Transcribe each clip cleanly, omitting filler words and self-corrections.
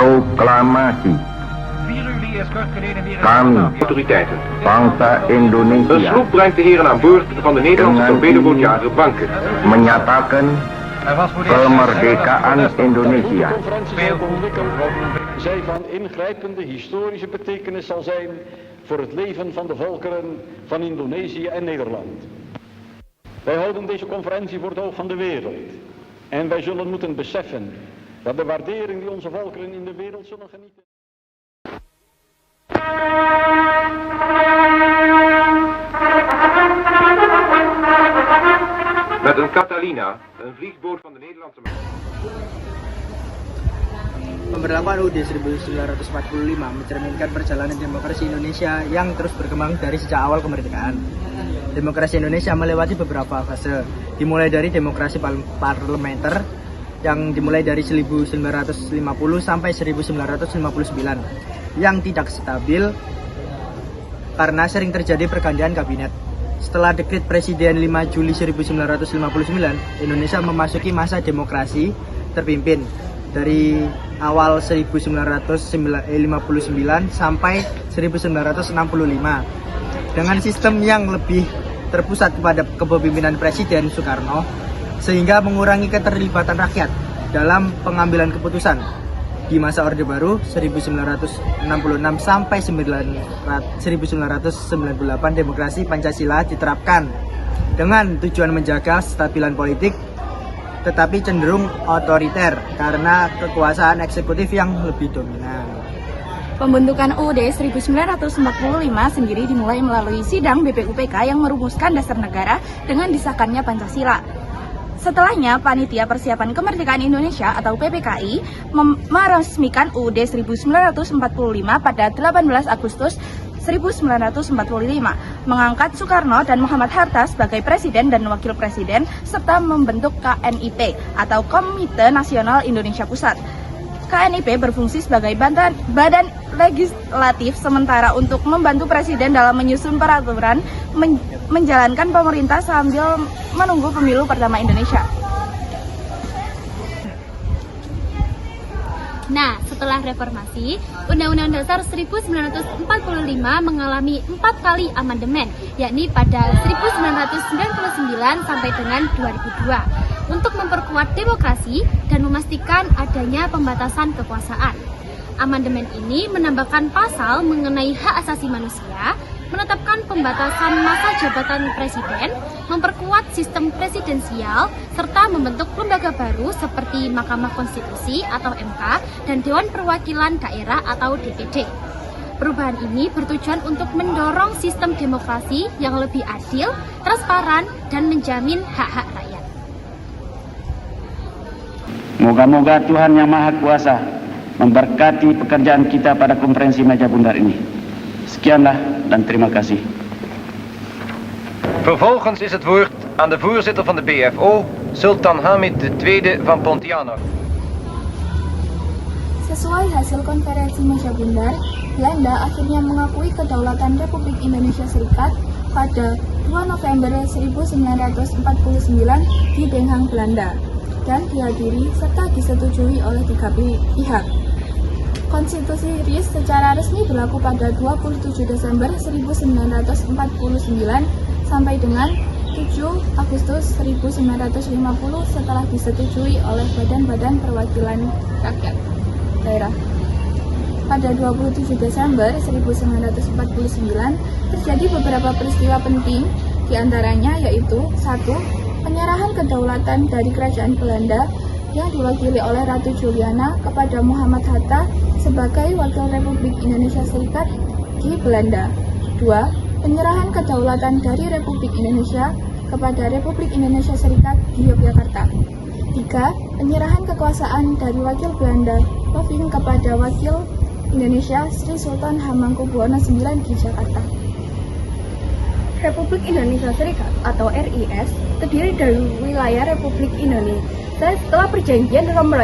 Proklamasi kami, autoriteiten. bangsa Een Indonesia, sloep brengt de heren aan boord van de Nederlandse torpedobootjager Banken. menyatakan kemerdekaan Indonesia. Zij van ingrijpende historische betekenis zal zijn voor het leven van de volkeren van Indonesië en Nederland. Wij houden deze conferentie voor het oog van de wereld. En wij zullen moeten beseffen dat de waardering die onze volkeren in de wereld zullen genieten. Met een Catalina, een vliegboot van de Nederlandse... Pemberlakuan UUD 1945 mencerminkan perjalanan demokrasi Indonesia yang terus berkembang dari sejak awal kemerdekaan. Demokrasi Indonesia melewati beberapa fase, dimulai dari demokrasi parlementer yang dimulai dari 1950 sampai 1959 yang tidak stabil karena sering terjadi pergantian kabinet. Setelah dekret Presiden 5 Juli 1959, Indonesia memasuki masa demokrasi terpimpin dari awal 1959 sampai 1965 dengan sistem yang lebih terpusat kepada kepemimpinan Presiden Soekarno sehingga mengurangi keterlibatan rakyat dalam pengambilan keputusan. Di masa Orde Baru 1966 sampai 1998 demokrasi Pancasila diterapkan dengan tujuan menjaga kestabilan politik tetapi cenderung otoriter karena kekuasaan eksekutif yang lebih dominan. Pembentukan UUD 1945 sendiri dimulai melalui sidang BPUPK yang merumuskan dasar negara dengan disahkannya Pancasila. Setelahnya, Panitia Persiapan Kemerdekaan Indonesia atau PPKI meresmikan UUD 1945 pada 18 Agustus 1945, mengangkat Soekarno dan Muhammad Hatta sebagai Presiden dan Wakil Presiden, serta membentuk KNIP atau Komite Nasional Indonesia Pusat. KNIP berfungsi sebagai badan legislatif sementara untuk membantu Presiden dalam menyusun peraturan, menjalankan pemerintah sambil menunggu pemilu pertama Indonesia. Nah, setelah reformasi, Undang-Undang Dasar 1945 mengalami 4 kali amandemen, yakni pada 1999 sampai dengan 2002, untuk memperkuat demokrasi dan memastikan adanya pembatasan kekuasaan. Amandemen ini menambahkan pasal mengenai hak asasi manusia, menetapkan pembatasan masa jabatan presiden, memperkuat sistem presidensial, serta membentuk lembaga baru seperti Mahkamah Konstitusi atau MK dan Dewan Perwakilan Daerah atau DPD. Perubahan ini bertujuan untuk mendorong sistem demokrasi yang lebih adil, transparan, dan menjamin hak-hak rakyat. Moga-moga Tuhan Yang Maha Kuasa memberkati pekerjaan kita pada konferensi meja bundar ini. Sekianlah dan terima kasih. Vervolgens is het woord aan de voorzitter van de BFO, Sultan Hamid II van Pontianak. Sesuai hasil konferensi meja bundar, Belanda akhirnya mengakui kedaulatan Republik Indonesia Serikat pada 2 November 1949 di Den Haag, Belanda, dan dihadiri serta disetujui oleh 3 pihak. Konstitusi RIS secara resmi berlaku pada 27 Desember 1949 sampai dengan 7 Agustus 1950 setelah disetujui oleh Badan-Badan Perwakilan Rakyat Daerah. Pada 27 Desember 1949 terjadi beberapa peristiwa penting, diantaranya yaitu 1. Penyerahan kedaulatan dari Kerajaan Belanda yang diwakili oleh Ratu Juliana kepada Muhammad Hatta sebagai Wakil Republik Indonesia Serikat di Belanda. 2. Penyerahan kedaulatan dari Republik Indonesia kepada Republik Indonesia Serikat di Yogyakarta. 3. Penyerahan kekuasaan dari Wakil Belanda Loving kepada Wakil Indonesia Sri Sultan Hamengkubuwono IX di Jakarta. Republik Indonesia Serikat atau RIS terdiri dari wilayah Republik Indonesia setelah perjanjian Rome.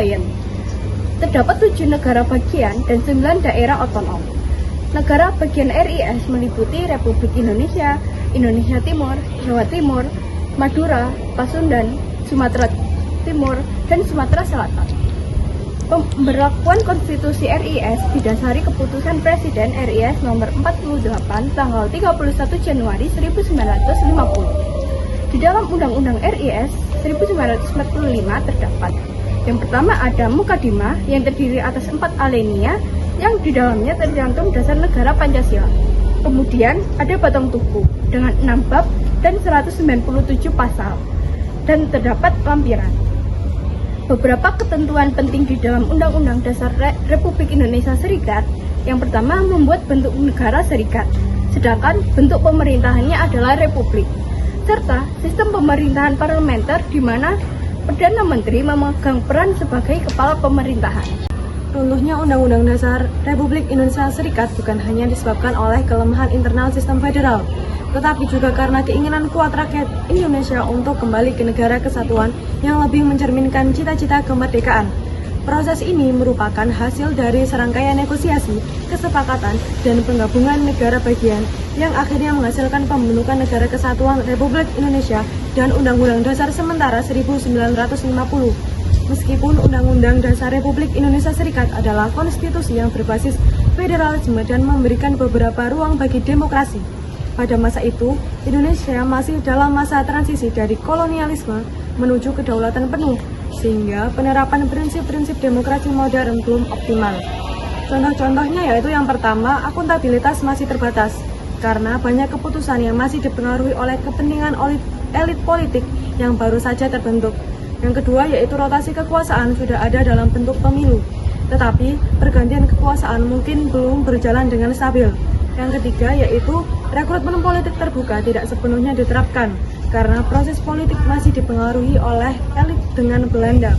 Terdapat 7 negara bagian dan 9 daerah otonom. Negara bagian RIS meliputi Republik Indonesia, Indonesia Timur, Jawa Timur, Madura, Pasundan, Sumatera Timur, dan Sumatera Selatan. Pemberlakuan Konstitusi RIS didasari keputusan Presiden RIS nomor 48 tanggal 31 Januari 1950. Di dalam Undang-Undang RIS 1945 terdapat yang pertama ada Mukadimah yang terdiri atas 4 alinea yang di dalamnya tercantum dasar negara Pancasila. Kemudian ada Batang Tubuh dengan 6 bab dan 197 pasal dan terdapat lampiran. Beberapa ketentuan penting di dalam Undang-Undang Dasar Republik Indonesia Serikat. Yang pertama membuat bentuk negara serikat, sedangkan bentuk pemerintahannya adalah republik, serta sistem pemerintahan parlementer di mana Perdana Menteri memegang peran sebagai kepala pemerintahan. Runtuhnya Undang-Undang Dasar Republik Indonesia Serikat bukan hanya disebabkan oleh kelemahan internal sistem federal, tetapi juga karena keinginan kuat rakyat Indonesia untuk kembali ke negara kesatuan yang lebih mencerminkan cita-cita kemerdekaan. Proses ini merupakan hasil dari serangkaian negosiasi, kesepakatan, dan penggabungan negara bagian yang akhirnya menghasilkan pembentukan Negara Kesatuan Republik Indonesia dan Undang-Undang Dasar Sementara 1950. Meskipun Undang-Undang Dasar Republik Indonesia Serikat adalah konstitusi yang berbasis federalisme dan memberikan beberapa ruang bagi demokrasi, pada masa itu, Indonesia masih dalam masa transisi dari kolonialisme menuju kedaulatan penuh, sehingga penerapan prinsip-prinsip demokrasi modern belum optimal. Contoh-contohnya yaitu yang pertama, akuntabilitas masih terbatas, karena banyak keputusan yang masih dipengaruhi oleh kepentingan elit politik yang baru saja terbentuk. Yang kedua yaitu rotasi kekuasaan sudah ada dalam bentuk pemilu, tetapi pergantian kekuasaan mungkin belum berjalan dengan stabil. Yang ketiga yaitu rekrutmen politik terbuka tidak sepenuhnya diterapkan karena proses politik masih dipengaruhi oleh elit dengan Belanda.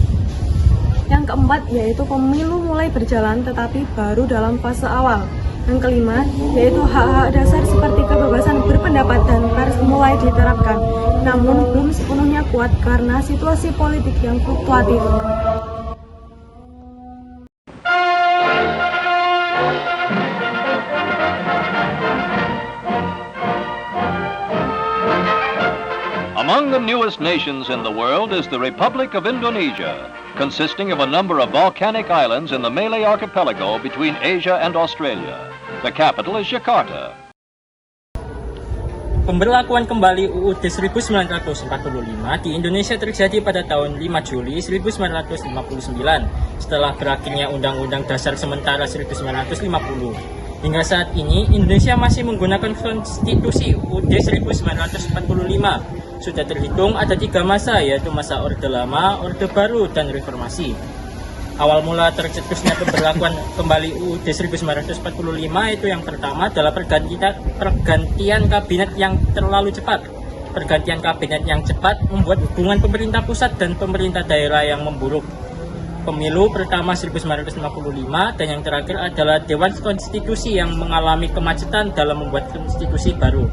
Yang keempat yaitu pemilu mulai berjalan tetapi baru dalam fase awal. Yang kelima yaitu hak-hak dasar seperti kebebasan berpendapat dan pers mulai diterapkan, namun belum sepenuhnya kuat karena situasi politik yang fluktuatif. Among the newest nations in the world is the Republic of Indonesia, consisting of a number of volcanic islands in the Malay Archipelago between Asia and Australia. The capital is Jakarta. Pemberlakuan kembali UUD 1945 di Indonesia terjadi pada tahun 5 Juli 1959 setelah berakhirnya Undang-Undang Dasar Sementara 1950. Hingga saat ini Indonesia masih menggunakan konstitusi UUD 1945. Sudah terhitung ada 3 masa, yaitu masa Orde Lama, Orde Baru, dan Reformasi. Awal mula tercetusnya pemberlakuan kembali UUD 1945 itu yang pertama adalah pergantian kabinet yang terlalu cepat. Pergantian kabinet yang cepat membuat hubungan pemerintah pusat dan pemerintah daerah yang memburuk. Pemilu pertama 1955 dan yang terakhir adalah Dewan Konstitusi yang mengalami kemacetan dalam membuat konstitusi baru.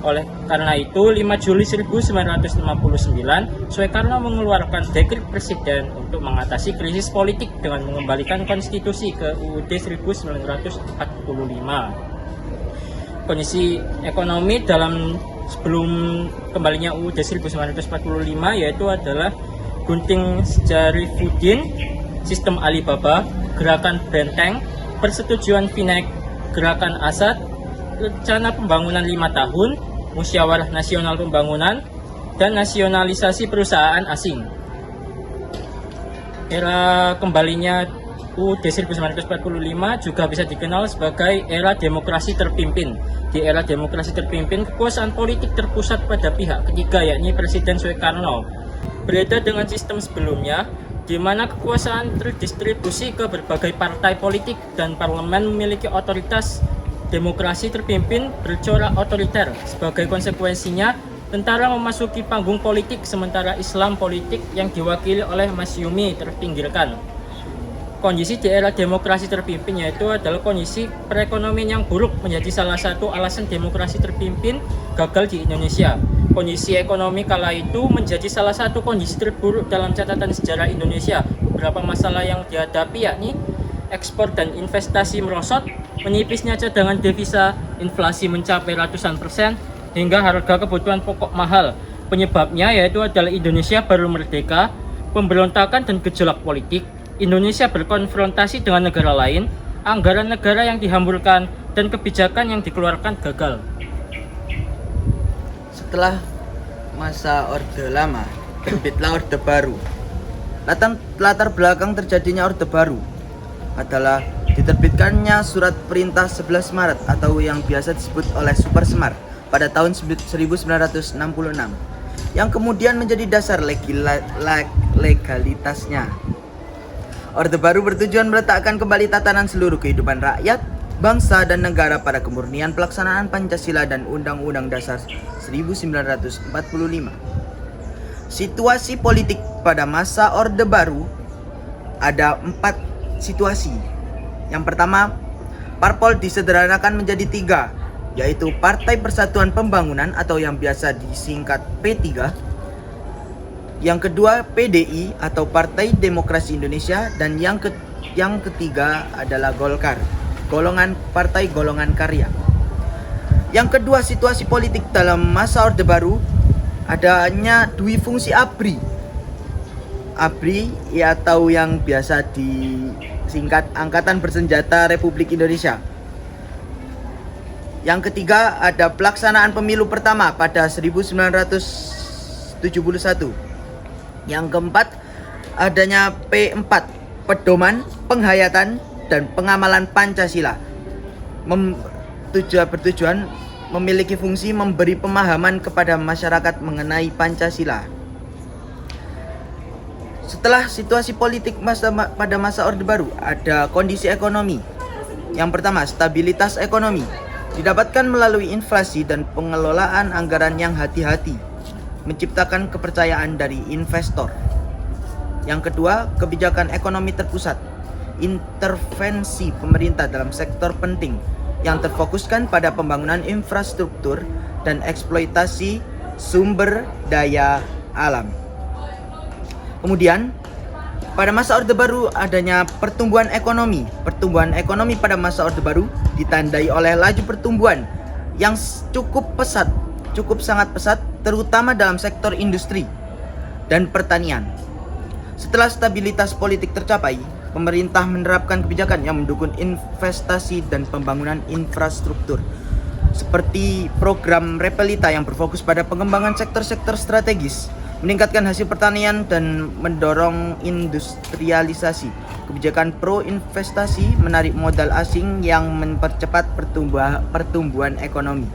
Oleh karena itu, 5 Juli 1959, Soekarno mengeluarkan dekret presiden untuk mengatasi krisis politik dengan mengembalikan konstitusi ke UUD 1945. Kondisi ekonomi dalam sebelum kembalinya UUD 1945 yaitu adalah gunting Syarifuddin, sistem Alibaba, gerakan Benteng, persetujuan Vinek, gerakan Asad, rencana pembangunan 5 tahun, musyawarah nasional pembangunan, dan nasionalisasi perusahaan asing. Era kembalinya UUD 1945 juga bisa dikenal sebagai era demokrasi terpimpin. Di era demokrasi terpimpin, kekuasaan politik terpusat pada pihak ketiga, yakni Presiden Soekarno. Berbeda dengan sistem sebelumnya, di mana kekuasaan terdistribusi ke berbagai partai politik dan parlemen memiliki otoritas. Demokrasi terpimpin bercorak otoriter. Sebagai konsekuensinya, tentara memasuki panggung politik sementara Islam politik yang diwakili oleh Masyumi terpinggirkan. Kondisi di era demokrasi terpimpin yaitu adalah kondisi perekonomian yang buruk menjadi salah satu alasan demokrasi terpimpin gagal di Indonesia. Kondisi ekonomi kala itu menjadi salah satu kondisi terburuk dalam catatan sejarah Indonesia. Beberapa masalah yang dihadapi yakni ekspor dan investasi merosot, menipisnya cadangan devisa, inflasi mencapai ratusan persen, hingga harga kebutuhan pokok mahal. Penyebabnya yaitu adalah Indonesia baru merdeka, pemberontakan dan gejolak politik, Indonesia berkonfrontasi dengan negara lain, anggaran negara yang dihamburkan, dan kebijakan yang dikeluarkan gagal. Setelah masa Orde Lama, terbitlah Orde Baru. Latar belakang terjadinya Orde Baru adalah diterbitkannya Surat Perintah 11 Maret atau yang biasa disebut oleh Super Semar pada tahun 1966 yang kemudian menjadi dasar legalitasnya. Orde Baru bertujuan meletakkan kembali tatanan seluruh kehidupan rakyat, bangsa dan negara pada kemurnian pelaksanaan Pancasila dan Undang-Undang Dasar 1945. Situasi politik pada masa Orde Baru ada 4 situasi. Yang pertama, parpol disederhanakan menjadi 3, yaitu Partai Persatuan Pembangunan atau yang biasa disingkat P3. Yang kedua, PDI atau Partai Demokrasi Indonesia, dan yang ketiga adalah Golkar, Partai Golongan Karya. Yang kedua, situasi politik dalam masa Orde Baru adanya dui fungsi ABRI. ABRI atau yang biasa disingkat Angkatan Bersenjata Republik Indonesia. Yang ketiga, ada pelaksanaan pemilu pertama pada 1971. Yang keempat, adanya P4, pedoman, penghayatan, dan pengamalan Pancasila. Bertujuan memiliki fungsi memberi pemahaman kepada masyarakat mengenai Pancasila. Setelah situasi politik pada masa Orde Baru, ada kondisi ekonomi. Yang pertama, stabilitas ekonomi didapatkan melalui inflasi dan pengelolaan anggaran yang hati-hati, menciptakan kepercayaan dari investor. Yang kedua, kebijakan ekonomi terpusat, intervensi pemerintah dalam sektor penting yang terfokuskan pada pembangunan infrastruktur dan eksploitasi sumber daya alam. Kemudian, pada masa Orde Baru adanya pertumbuhan ekonomi. Pertumbuhan ekonomi pada masa Orde Baru ditandai oleh laju pertumbuhan yang cukup sangat pesat, terutama dalam sektor industri dan pertanian. Setelah stabilitas politik tercapai, pemerintah menerapkan kebijakan yang mendukung investasi dan pembangunan infrastruktur, seperti program Repelita yang berfokus pada pengembangan sektor-sektor strategis, meningkatkan hasil pertanian dan mendorong industrialisasi. Kebijakan pro investasi menarik modal asing yang mempercepat pertumbuhan ekonomi.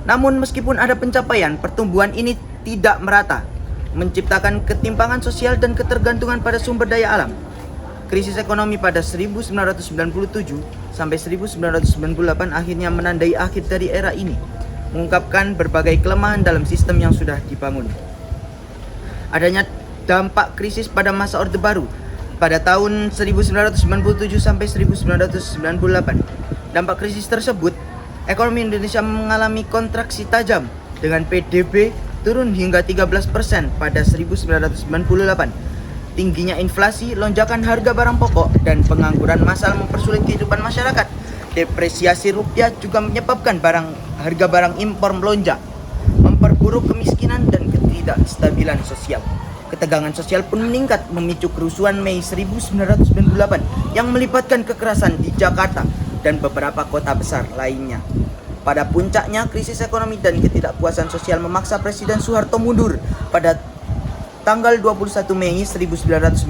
Namun meskipun ada pencapaian, pertumbuhan ini tidak merata, menciptakan ketimpangan sosial dan ketergantungan pada sumber daya alam. Krisis ekonomi pada 1997 sampai 1998 akhirnya menandai akhir dari era ini, mengungkapkan berbagai kelemahan dalam sistem yang sudah dibangun. Adanya dampak krisis pada masa Orde Baru pada tahun 1997 sampai 1998. Dampak krisis tersebut, ekonomi Indonesia mengalami kontraksi tajam dengan PDB turun hingga 13% pada 1998. Tingginya inflasi, lonjakan harga barang pokok, dan pengangguran massal mempersulit kehidupan masyarakat. Depresiasi rupiah juga menyebabkan harga barang impor melonjak, memperburuk kemiskinan dan ketidakstabilan sosial. Ketegangan sosial pun meningkat, memicu kerusuhan Mei 1998 yang melibatkan kekerasan di Jakarta dan beberapa kota besar lainnya. Pada puncaknya, krisis ekonomi dan ketidakpuasan sosial memaksa Presiden Soeharto mundur pada tanggal 21 Mei 1998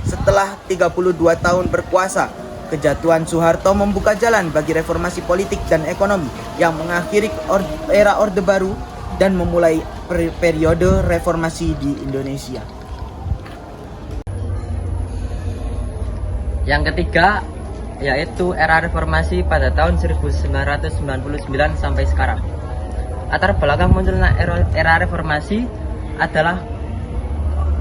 setelah 32 tahun berkuasa. Kejatuhan Soeharto membuka jalan bagi reformasi politik dan ekonomi yang mengakhiri era Orde Baru dan memulai periode reformasi di Indonesia. Yang ketiga yaitu era reformasi pada tahun 1999 sampai sekarang. Latar belakang munculnya era reformasi adalah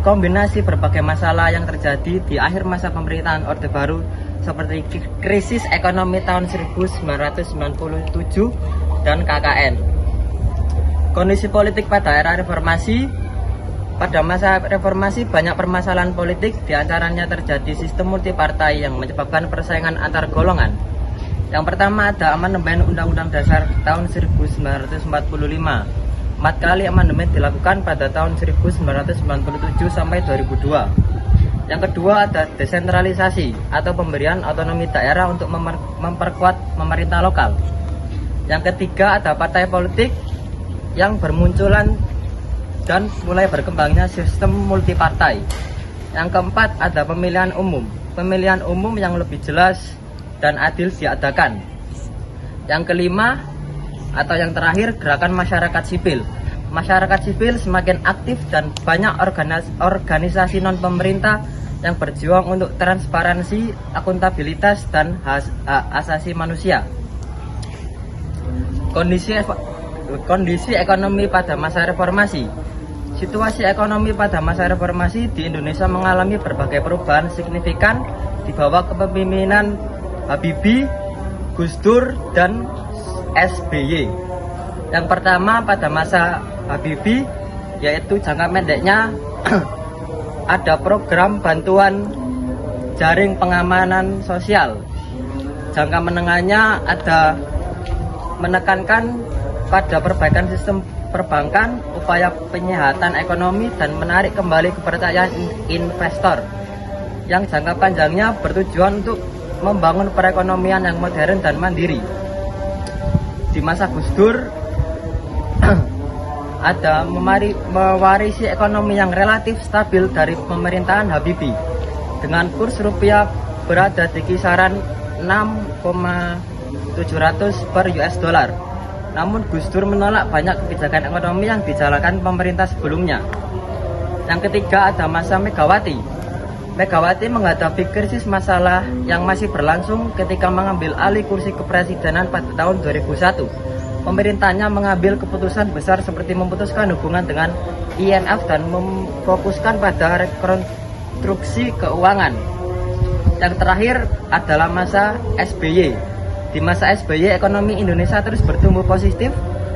kombinasi berbagai masalah yang terjadi di akhir masa pemerintahan Orde Baru, seperti krisis ekonomi tahun 1997 dan KKN. Kondisi politik pada era reformasi. Pada masa reformasi banyak permasalahan politik, diantaranya terjadi sistem multipartai yang menyebabkan persaingan antar golongan. Yang pertama ada amandemen Undang-Undang Dasar tahun 1945. 4 kali amandemen dilakukan pada tahun 1997 sampai 2002. Yang kedua ada desentralisasi atau pemberian otonomi daerah untuk memperkuat pemerintah lokal. Yang ketiga ada partai politik yang bermunculan dan mulai berkembangnya sistem multipartai. Yang keempat ada pemilihan umum. Pemilihan umum yang lebih jelas dan adil diadakan. Yang kelima atau yang terakhir gerakan masyarakat sipil. Masyarakat sipil semakin aktif dan banyak organisasi non-pemerintah yang berjuang untuk transparansi, akuntabilitas, dan hak asasi manusia. Kondisi ekonomi pada masa reformasi. Situasi ekonomi pada masa reformasi di Indonesia mengalami berbagai perubahan signifikan di bawah kepemimpinan Habibie, Gus Dur, dan SBY. Yang pertama pada masa Habibie, yaitu jangka pendeknya ada program bantuan jaring pengamanan sosial. Jangka menengahnya ada menekankan pada perbaikan sistem perbankan, upaya penyehatan ekonomi, dan menarik kembali kepercayaan investor. Yang jangka panjangnya bertujuan untuk membangun perekonomian yang modern dan mandiri. Di masa Gus Dur ada mewarisi ekonomi yang relatif stabil dari pemerintahan Habibie dengan kurs rupiah berada di kisaran 6,700 per US dollar. Namun Gus Dur menolak banyak kebijakan ekonomi yang dijalankan pemerintah sebelumnya. Yang ketiga ada masa Megawati. Megawati menghadapi krisis masalah yang masih berlangsung ketika mengambil alih kursi kepresidenan pada tahun 2001. Pemerintahnya mengambil keputusan besar seperti memutuskan hubungan dengan IMF dan memfokuskan pada rekonstruksi keuangan. Yang terakhir adalah masa SBY. Di masa SBY, ekonomi Indonesia terus bertumbuh positif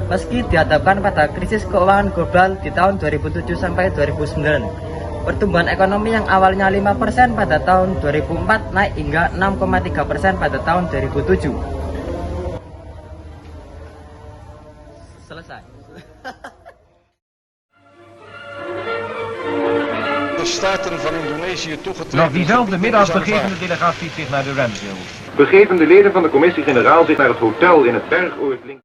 meski dihadapkan pada krisis keuangan global di tahun 2007 sampai 2009. Pertumbuhan ekonomi yang awalnya 5% pada tahun 2004 naik hingga 6,3% pada tahun 2007. Selesai. De Staten van Indonesië toegetreden. Nog diezelfde middag begeven de delegaties zich naar de Ramsdale. Begeven de leden van de commissie-generaal zich naar het hotel in het Bergoord.